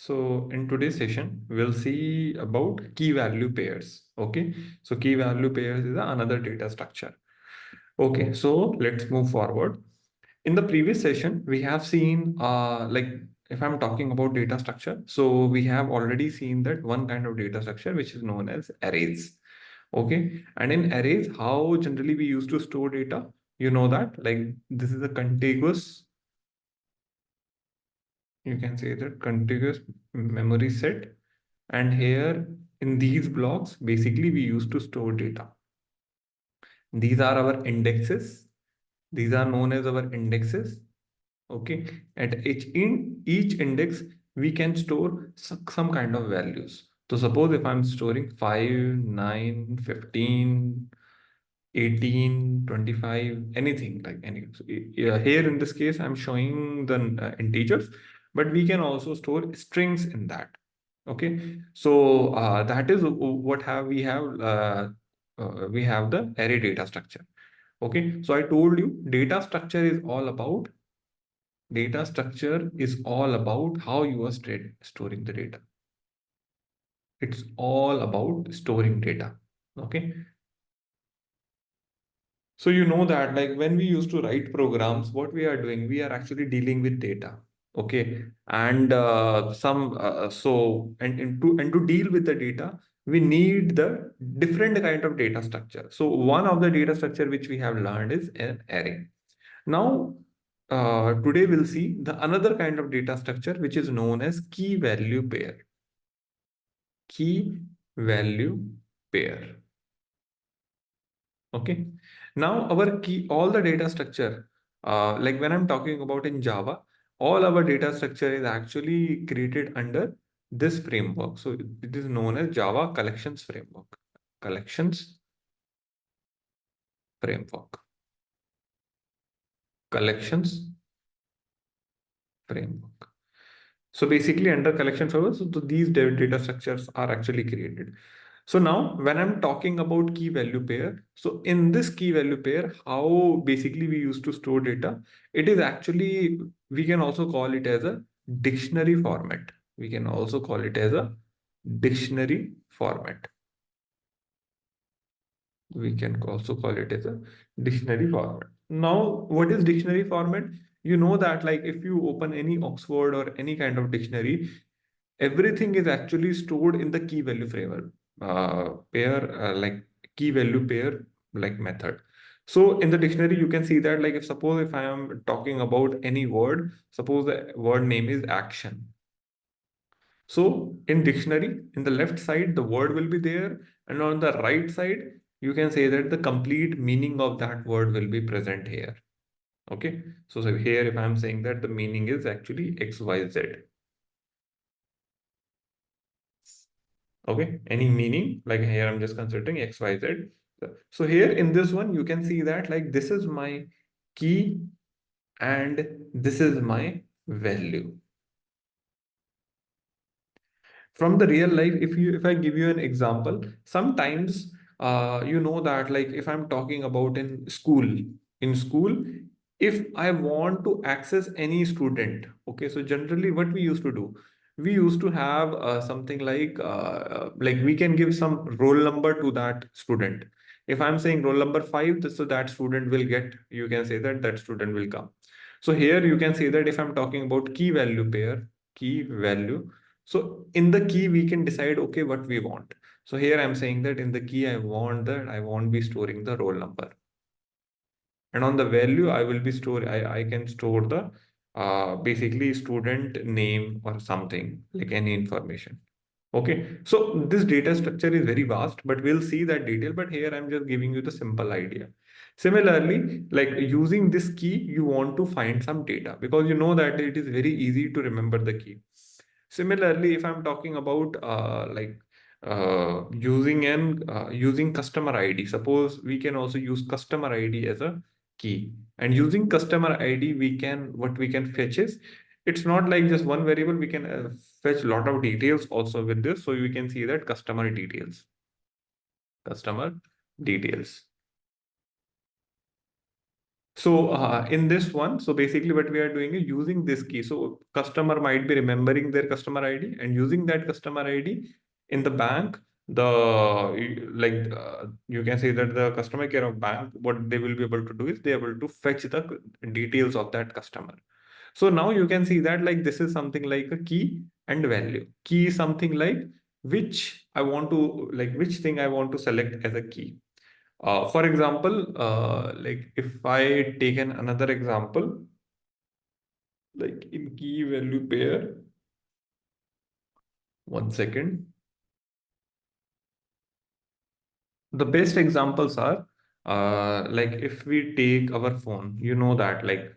So in today's session, we'll see about key value pairs. Okay, so key value pairs is another data structure. Okay, so let's move forward. In the previous session, we have seen if I'm talking about data structure, so we have already seen that one kind of data structure which is known as arrays. Okay, and in arrays, how generally we used to store data, you know that like this is a contiguous, you can say that contiguous memory set, and here in these blocks basically we used to store data. These are our indexes, these are known as our indexes. Okay, at each index we can store some kind of values. So suppose if I'm storing 5, 9, 15, 18, 25, anything like any. So, yeah, here in this case, I'm showing the integers, but we can also store strings in that. Okay, so that is what have we have the array data structure. Okay, so I told you data structure is all about how you are storing the data. It's all about storing data. Okay, so you know that like when we used to write programs, what we are doing, we are actually dealing with data. Okay, and and to deal with the data, we need the different kind of data structure. So one of the data structure which we have learned is an array. Now, today we'll see the another kind of data structure which is known as key value pair. Key value pair. Okay. Now our key, all the data structure, like when I'm talking about in Java, all our data structure is actually created under this framework. So it is known as Java Collections Framework. Collections Framework. Collections Framework. So basically under collection framework, so these data structures are actually created. So now when I'm talking about key value pair, so in this key value pair, how basically we used to store data, it is actually, we can also call it as a dictionary format. We can also call it as a dictionary format. We can also call it as a dictionary format. Now, what is dictionary format? You know that like if you open any Oxford or any kind of dictionary, everything is actually stored in the key value framework pair, like key value pair like method. So in the dictionary, you can see that like if suppose if I am talking about any word, suppose the word name is action. So in dictionary, in the left side, the word will be there, and on the right side, you can say that the complete meaning of that word will be present here. Okay, so here if I'm saying that the meaning is actually XYZ. Okay, any meaning, like here I'm just considering XYZ. So here in this one, you can see that like this is my key and this is my value. From the real life, if I give you an example, sometimes you know that like if I'm talking about in school, if I want to access any student, okay, so generally what we used to do, we used to have something like we can give some roll number to that student. If I'm saying roll number 5, so that student will get, you can say that that student will come. So here you can say that if I'm talking about key value pair, key value, so in the key, we can decide, okay, what we want. So here I'm saying that in the key, I want that I won't be storing the roll number. And on the value, I can store the basically student name or something like any information. Okay, so this data structure is very vast, but we'll see that detail. But here I'm just giving you the simple idea. Similarly, like using this key, you want to find some data because you know that it is very easy to remember the key. Similarly, if I'm talking about using customer ID, suppose we can also use customer ID as a key. And using customer ID, what we can fetch is, it's not like just one variable, we can fetch a lot of details also with this. So we can see that customer details. So in this one, so basically what we are doing is using this key. So customer might be remembering their customer ID and using that customer ID in the bank, you can say that the customer care of bank, what they will be able to do is they are able to fetch the details of that customer. So now you can see that like this is something like a key and value. Key is something like which I want to like which thing I want to select as a key. For example, like if I take another example, like in key value pair, one second. The best examples are like if we take our phone, you know that like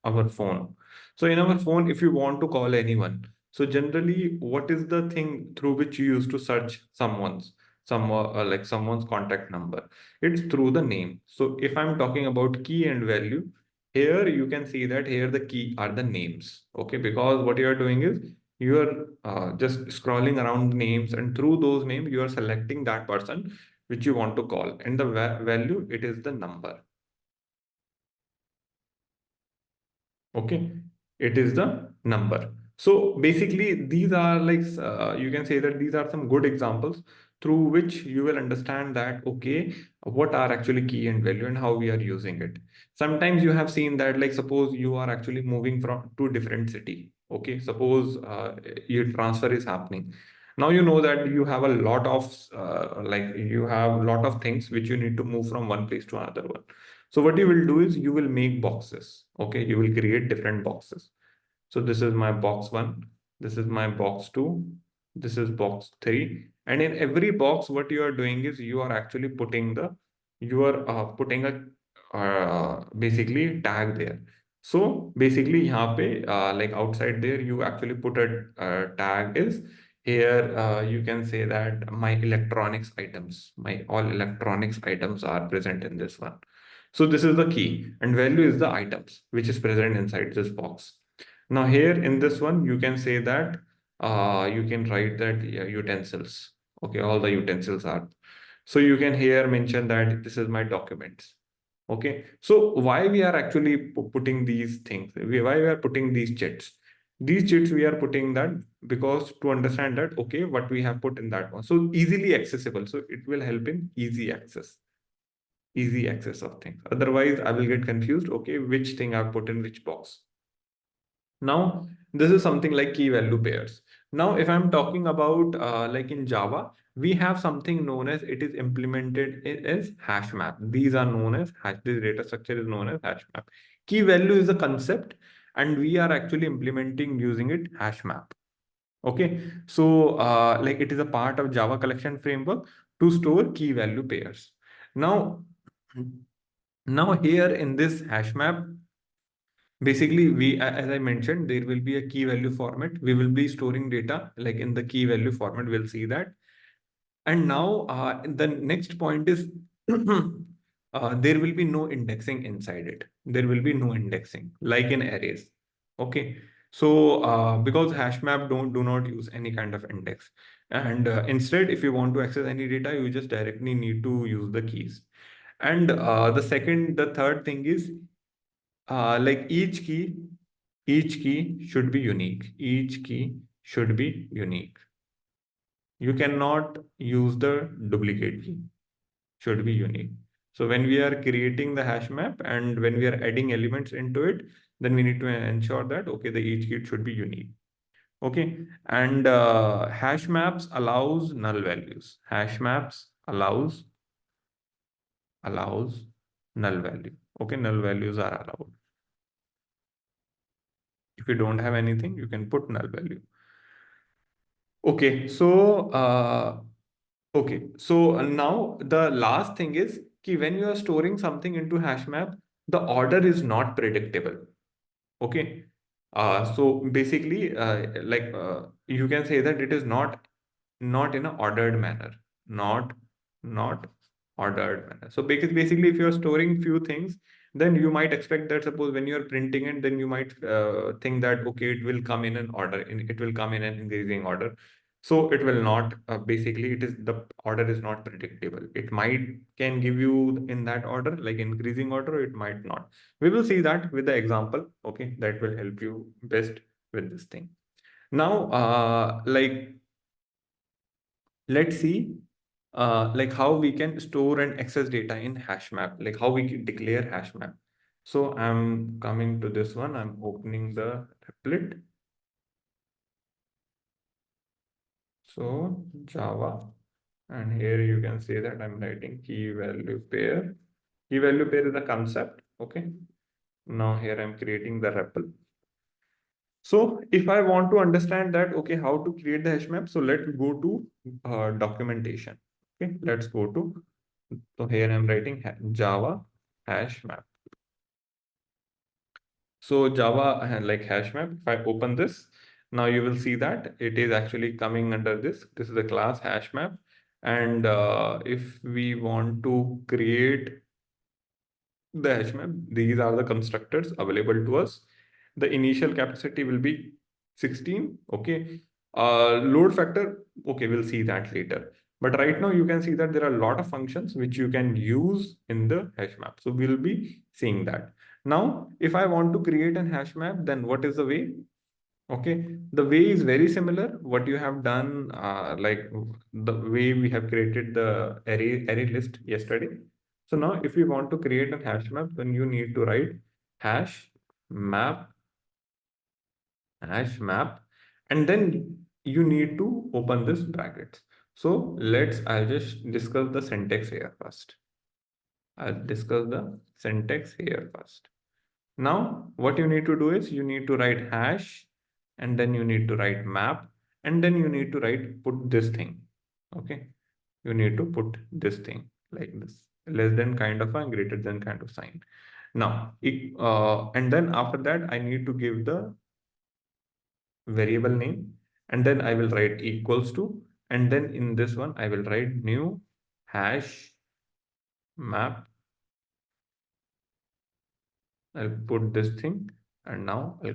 our phone. So in our phone, if you want to call anyone, so generally, what is the thing through which you use to search someone's contact number? It's through the name. So if I'm talking about key and value, here you can see that here the key are the names. Okay, because what you are doing is you are just scrolling around the names, and through those names you are selecting that person which you want to call, and the value, it is the number. Okay, it is the number. So basically these are like you can say that these are some good examples through which you will understand that okay, what are actually key and value and how we are using it. Sometimes you have seen that like suppose you are actually moving from to different city. Okay, suppose your transfer is happening. Now you know that you have a lot of you have a lot of things which you need to move from one place to another one. So what you will do is you will make boxes. Okay, you will create different boxes. So this is my box one, this is my box two, this is box three. And in every box, what you are doing is you are actually putting a basically tag there. So basically, यहाँ पे like outside there, you actually put a tag is here. You can say that my electronics items, my all electronics items are present in this one. So this is the key, and value is the items which is present inside this box. Now here in this one, you can say that you can write that yeah, utensils. Okay, all the utensils are. So you can here mention that this is my documents. Okay, so why we are actually putting these things? Why we are putting these chits? These chits we are putting that because to understand that okay, what we have put in that one. So easily accessible. So it will help in easy access of things. Otherwise, I will get confused. Okay, which thing I've put in which box. Now, this is something like key value pairs. Now, if I'm talking about like in Java, we have something known as it is implemented as hash map. These are known as hash. This data structure is known as hash map. Key value is a concept, and we are actually implementing using it hash map. Okay, so like it is a part of Java collection framework to store key value pairs. Now, now here in this hash map, basically, as I mentioned, there will be a key value format. We will be storing data like in the key value format. We'll see that. And now the next point is there will be no indexing inside it. There will be no indexing like in arrays. Okay. So because hash map don't do not use any kind of index. And instead, if you want to access any data, you just directly need to use the keys. And the third thing is like each key should be unique. Each key should be unique. You cannot use the duplicate key. Should be unique. So when we are creating the hash map and when we are adding elements into it, then we need to ensure that okay, the each key should be unique. Okay, and hash maps allows null values. Hash maps allows null value. Okay, null values are allowed. If you don't have anything, you can put null value. Okay, so now the last thing is कि when you are storing something into hash map, the order is not predictable. Okay, so basically, you can say that it is not in a ordered manner, not ordered manner. So basically, if you are storing few things, then you might expect that suppose when you are printing it, then you might think that okay, it will come in an order, it will come in an increasing order. So it will not, basically it is, the order is not predictable. It might can give you in that order, like increasing order, it might not. We will see that with the example. Okay, that will help you best with this thing. Now, like let's see like how we can store and access data in hash map, like how we can declare hash map. So I'm coming to this one, I'm opening the applet. So Java, and here you can say that I'm writing key value pair. Key value pair is a concept. Okay. Now here I'm creating the REPL. So if I want to understand that, okay, how to create the hash map, so let's go to documentation. Okay, let's go to, so here I'm writing Java hash map. So Java like hash map, if I open this, now you will see that it is actually coming under this. This is the class hash map. And if we want to create the hash map, these are the constructors available to us. The initial capacity will be 16. Okay. Load factor, okay, we'll see that later. But right now you can see that there are a lot of functions which you can use in the hash map. So we'll be seeing that. Now, if I want to create an hash map, then what is the way? Okay, the way is very similar. What you have done, like the way we have created the array list yesterday. So now, if you want to create a hash map, then you need to write hash map, hash map, and then you need to open this brackets. So I'll just discuss the syntax here first. I'll discuss the syntax here first. Now, what you need to do is you need to write hash, and then you need to write map, and then you need to put this thing. Okay. You need to put this thing like this, less than kind of a greater than kind of sign. Now, and then after that, I need to give the variable name, and then I will write equals to, and then in this one, I will write new hash map. I'll put this thing, and now I'll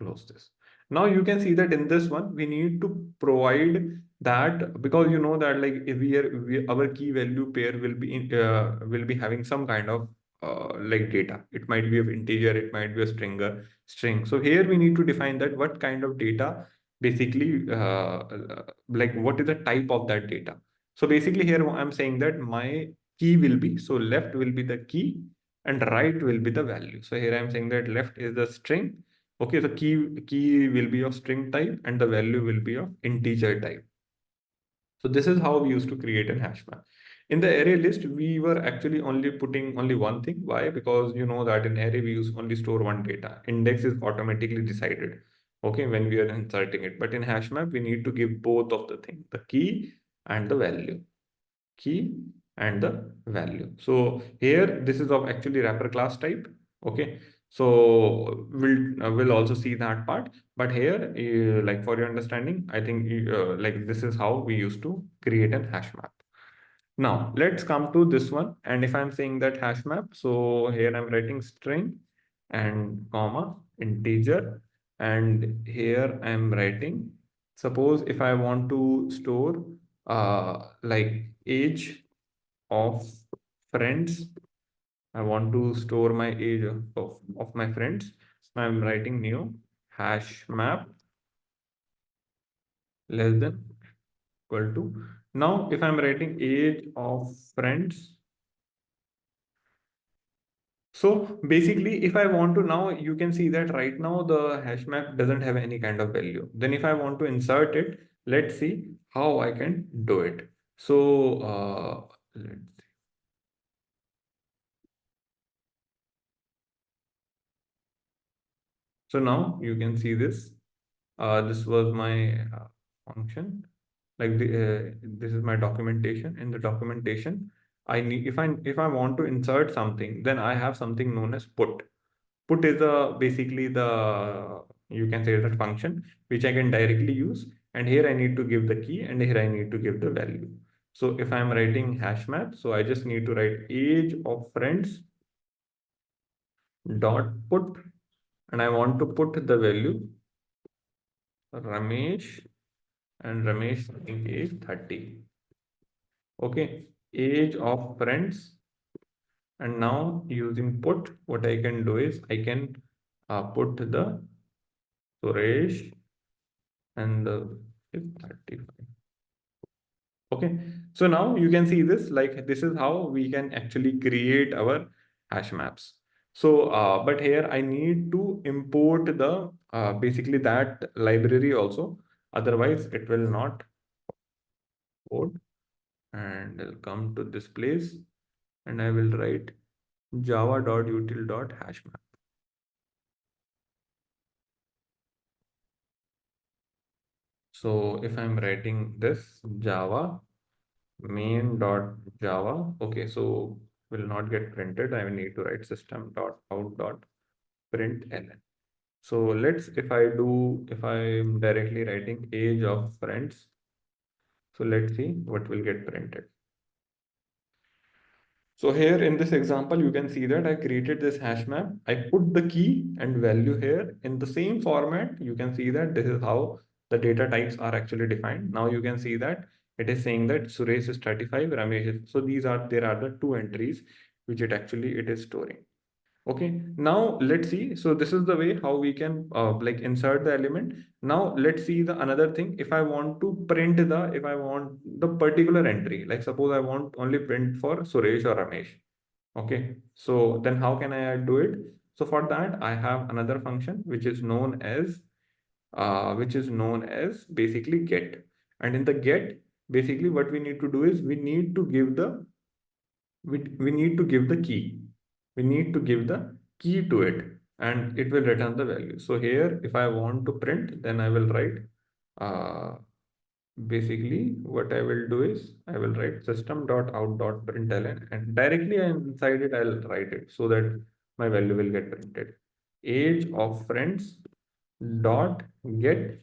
close this. Now you can see that in this one, we need to provide that, because you know that like if our key value pair will be having some kind of like data. It might be of integer, it might be a string. So here we need to define that what kind of data, basically like what is the type of that data. So basically here I'm saying that my key will be, so left will be the key and right will be the value. So here I'm saying that left is the string. Okay, the key will be of string type and the value will be of integer type. So this is how we used to create an hash map. In the array list, we were actually only putting only one thing. Why? Because you know that in array we use only store one data. Index is automatically decided. Okay, when we are inserting it. But in hash map, we need to give both of the thing, the key and the value. Key and the value. So here, this is of actually wrapper class type. Okay. So we'll also see that part. But here, like for your understanding, I think like this is how we used to create an hash map. Now let's come to this one. And if I'm saying that hash map, so here I'm writing string and comma integer. And here I'm writing, suppose if I want to store like age of friends, I want to store my age of my friends. So I'm writing new hash map less than equal to. Now, if I'm writing age of friends, so basically, if I want to now, you can see that right now the hash map doesn't have any kind of value. Then if I want to insert it, let's see how I can do it. So let's see. So now you can see this. This was my function. Like this is my documentation. In the documentation, I need, if I want to insert something, then I have something known as put. Put is basically the, you can say that function which I can directly use. And here I need to give the key, and here I need to give the value. So if I'm writing hash map, so I just need to write age of friends dot put, and I want to put the value Ramesh, and Ramesh I think is 30. Okay, age of friends. And now using put, what I can do is I can put the Suresh and the is 35. Okay, so now you can see this, like this is how we can actually create our hash maps. So, but here I need to import the basically that library also. Otherwise, it will not import. And I'll come to this place and I will write java.util.hashmap. So if I'm writing this Java main.java, okay, so will not get printed. I will need to write system.out.println. So let's, if I'm directly writing age of friends, so let's see what will get printed. So here in this example, you can see that I created this hash map. I put the key and value here in the same format. You can see that this is how the data types are actually defined. Now you can see that it is saying that Suresh is 35, Ramesh is, so there are the two entries which it is storing. Okay, now let's see. So this is the way how we can like insert the element. Now let's see the another thing. If I want to print if I want the particular entry, like suppose I want only print for Suresh or Ramesh. Okay, so then how can I do it? So for that, I have another function which is known as basically get. And in the get, basically what we need to do is we need to give the key. We need to give the key to it and it will return the value. So here, if I want to print, then I will write, uh, basically what I will do is I will write system.out.println and directly inside it, I'll write it so that my value will get printed. Age of friends dot get.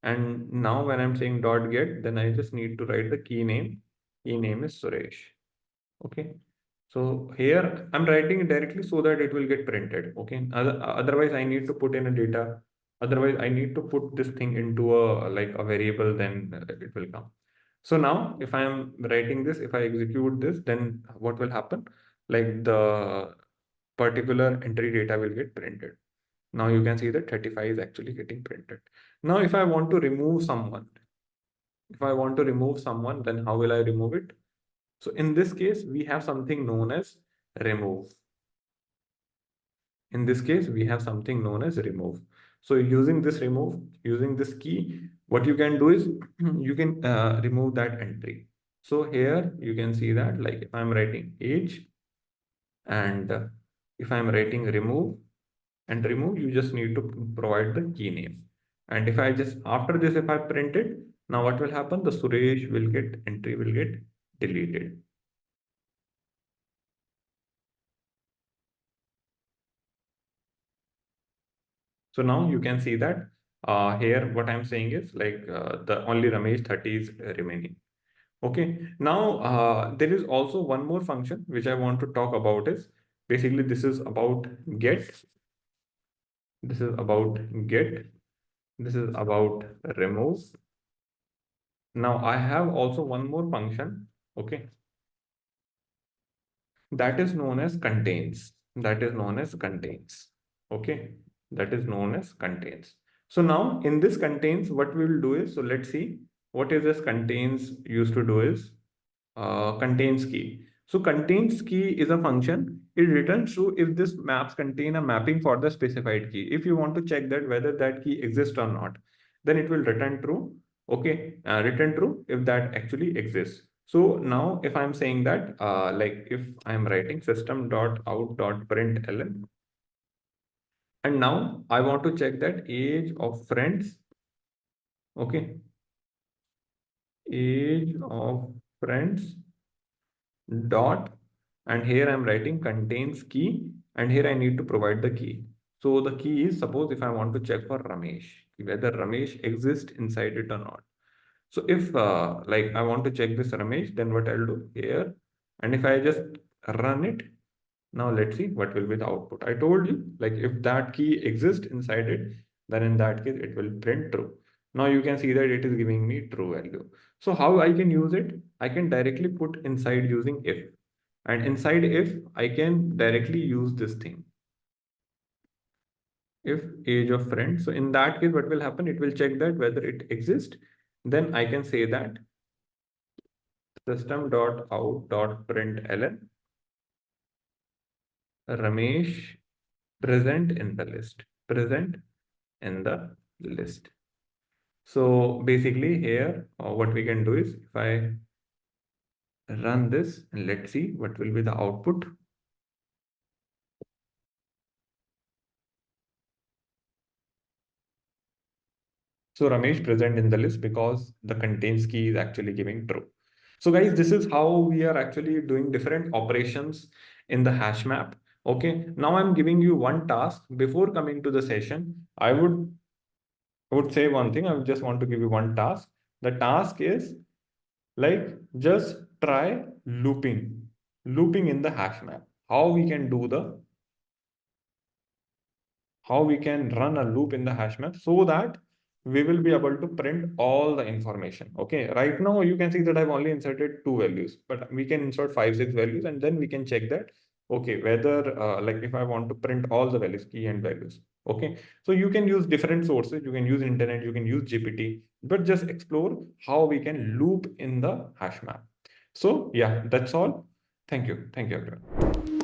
And now when I'm saying dot get, then I just need to write the key name. Key name is Suresh. Okay. So here I'm writing it directly so that it will get printed. Okay. Otherwise, I need to put in a data. Otherwise, I need to put this thing into a like a variable, then it will come. So now if I am writing this, if I execute this, then what will happen? Like the particular entry data will get printed. Now you can see that 35 is actually getting printed. Now, if I want to remove someone, then how will I remove it? So in this case, we have something known as remove. In this case, we have something known as remove. So using this key, what you can do is you can remove that entry. So here you can see that like if I'm writing age and if I'm writing remove, you just need to provide the key name. And if I just, after this, if I print it, now what will happen? The entry will get deleted. So now you can see that here what I'm saying is like the only Ramesh 30 is remaining. Okay. Now there is also one more function which I want to talk about is basically this is about get. This is about get. This is about remove. Now I have also one more function. Okay. That is known as contains. That is known as contains. Okay. That is known as contains. So now in this contains, what we will do is, so let's see what is this contains used to do is contains key. So contains key is a function. It returns true if this maps contain a mapping for the specified key. If you want to check that whether that key exists or not, then it will return true. Okay, return true if that actually exists. So now if I'm saying that, like if I'm writing system.out.println, and now I want to check that age of friends. Okay, age of friends dot, and here I'm writing contains key, and here I need to provide the key. So the key is, suppose if I want to check for Ramesh, whether Ramesh exists inside it or not. So if like I want to check this Ramesh, then what I'll do here, and if I just run it, now let's see what will be the output. I told you, like if that key exists inside it, then in that case it will print true. Now you can see that it is giving me true value. So how I can use it? I can directly put inside using if. And inside if, I can directly use this thing. If age of friend. So in that case, what will happen? It will check that whether it exists. Then I can say that system.out.println Ramesh present in the list. Present in the list. So basically here, what we can do is if I run this and let's see what will be the output. So Ramesh present in the list because the contains key is actually giving true. So guys, this is how we are actually doing different operations in the hash map. Okay, now I'm giving you one task before coming to the session. I would say one thing. I would just want to give you one task. The task is like just try looping in the hash map. How we can do the how we can run a loop in the hash map so that we will be able to print all the information. Okay, right now you can see that I've only inserted two values, but we can insert 5, 6 values and then we can check that, okay, whether like if I want to print all the values, key and values. Okay, so you can use different sources, you can use internet, you can use GPT, but just explore how we can loop in the hash map. So yeah, that's all. Thank you. Thank you, everyone.